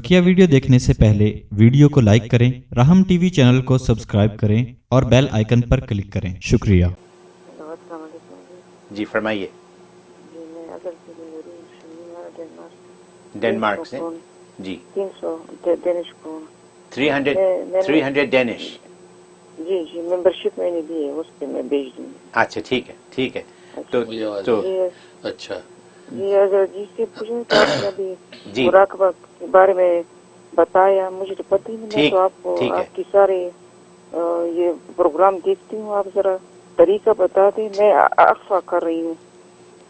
बकिया video देखने से पहले वीडियो को लाइक करें, राहम टीवी चैनल को सब्सक्राइब करें और बेल आइकन पर क्लिक करें। शुक्रिया। अस्सलाम वालेकुम जी फरमाइए। जी, मैं असल से डेनमार्क डेनमार्क से जी 300 डेनिश क्रोन 300 डेनिश। जी जी मेंबरशिप मैंने दी है, उस पे मैं भेज दूँगी। अच्छा ठीक है ठीक है। तो जी अच्छा जी, अगर जिससे पूछें तो आपने अभी जी मुराकबा के बारे में बताया, मुझे तो पता ही नहीं। मैं ठीक तो आपको ठीक है। आपकी सारे ये प्रोग्राम देखती हूँ, आप जरा तरीका बता दें। मैं अख्फा कर रही हूँ।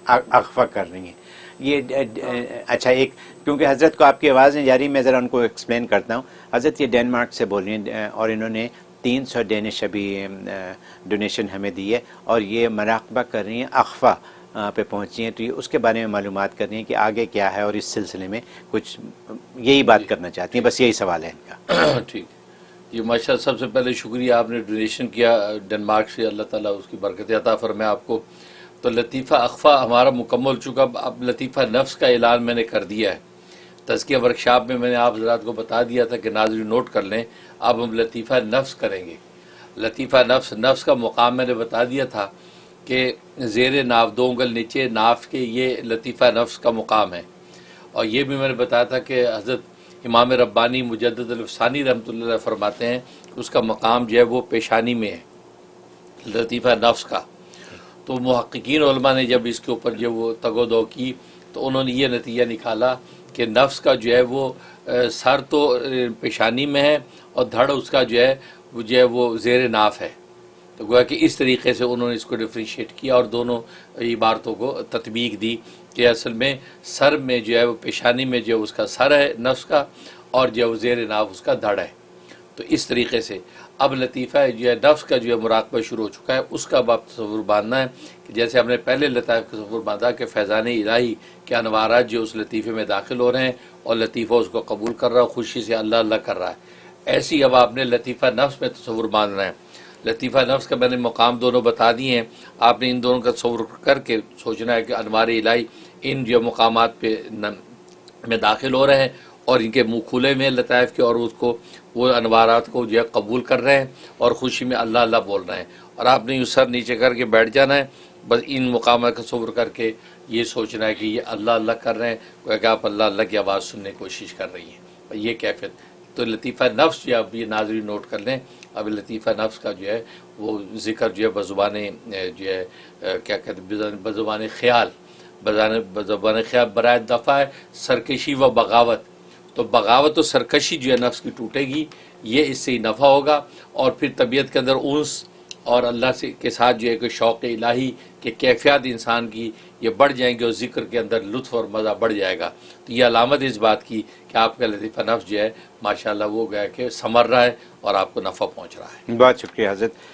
अख्फा कर रही हैं ये अच्छा एक, क्योंकि हज़रत को आपकी आवाज़ नहीं जा रही, मैं ज़रा उनको एक्सप्लेन करता हूँ। हज़रत ये डेनमार्क से बोल रही हैं और इन्होंने 300 डेनिश अभी डोनेशन हमें दी है और ये मुराकबा कर रही हैं, अख्फा पे पहुँची हैं। तो ये उसके बारे में मालूमात कर रही हैं कि आगे क्या है और इस सिलसिले में कुछ यही बात करना चाहती हैं, बस यही सवाल है इनका। ठीक। ये माशा सबसे पहले शुक्रिया, आपने डोनेशन किया डेनमार्क से, अल्लाह ताला उसकी बरकत अता फरमाए आपको। तो लतीफ़ा अख्फा हमारा मुकम्मल हो चुका। अब लतीफ़ा नफ्स का ऐलान मैंने कर दिया है। तज़किया वर्कशॉप में मैंने आप हज़रात को बता दिया था कि नाज़रीन नोट कर लें, अब हम लतीफ़ा नफ्स करेंगे। लतीफ़ा नफ्स का मुकाम मैंने बता दिया था कि ज़ेर नाफ 2 उंगल नीचे नाफ के ये लतीफ़ा नफ्स का मुकाम है। और ये भी मैंने बताया था कि हज़रत इमाम रब्बानी मुजद्दिद अल-अफ़सानी रहमतुल्लाह अलैह फरमाते हैं कि उसका मकाम जो है वो पेशानी में है, लतीफ़ा नफ्स का। तो मुहक्किकीन उलमा ने जब इसके ऊपर जो वो तगोदो की तो उन्होंने ये नतीजा निकाला कि नफ्स का जो है वो सर तो पेशानी में है और धड़ उसका जो है वो ज़ेर नाफ है। तो गोया कि इस तरीके से उन्होंने इसको डिफ्रेंशिएट किया और दोनों इबारतों को तत्बीक दी कि असल में सर में जो है वो पेशानी में जो उसका सर है नफ्स का और जो है ज़ेर नाफ उसका धड़ है। तो इस तरीके से अब लतीफ़ा जो है नफ्स का जो है मुराकबा शुरू हो चुका है। उसका अब आप तसव्वुर बांधना है कि जैसे हमने पहले लताइफ का तसव्वुर बांधा कि फैज़ान इलाही के अनवारात जो उस लतीफ़े में दाखिल हो रहे हैं और लतीफ़ा उसको कबूल कर रहा है, खुशी से अल्लाह अल्लाह कर रहा है। ऐसी अब आपने लतीफ़ा नफ्स में तसव्वुर बांधना है। लतीफ़ा नफ्स का मैंने मकाम दोनों बता दिए हैं, आपने इन दोनों का तसव्वुर करके सोचना है कि अनवार इलाही इन जो मकामात पे में दाखिल हो रहे हैं और इनके मुँह खुले में लताइफ के और उसको वो अनवारात को जो है कबूल कर रहे हैं और ख़ुशी में अल्लाह अल्लाह बोल रहे हैं। और आपने यूँ सर नीचे करके बैठ जाना है, बस इन मकामात का तसव्वुर करके ये सोचना है कि ये अल्लाह अल्लाह कर रहे हैं, क्योंकि आप अल्लाह अल्लाह की आवाज़ सुनने की कोशिश कर रही हैं। ये कैफियत तो लतीफ़ा नफ्स जो अब ये नाज़रीन नोट कर लें। अब लतीफ़ा नफ्स का जो है वो ज़िक्र जो है बज़ुबान जो है क्या कहते हैं बज़ुबान ख़याल बराए दफ़ा है सरकशी व बगावत। तो बगावत और सरकशी जो है नफ्स की टूटेगी, ये इससे ही नफ़ा होगा और फिर तबीयत के अंदर उन्स और अल्लाह से के साथ जो है कि शौक़ इलाही के कैफियत इंसान की ये बढ़ जाएंगे और ज़िक्र के अंदर लुत्फ़ और मज़ा बढ़ जाएगा। तो ये अलामत इस बात की कि आपका लतीफ़ा नफ्स जो है माशाअल्लाह वो गया कि समर रहा है और आपको नफ़ा पहुँच रहा है। बहुत शुक्रिया हज़रत।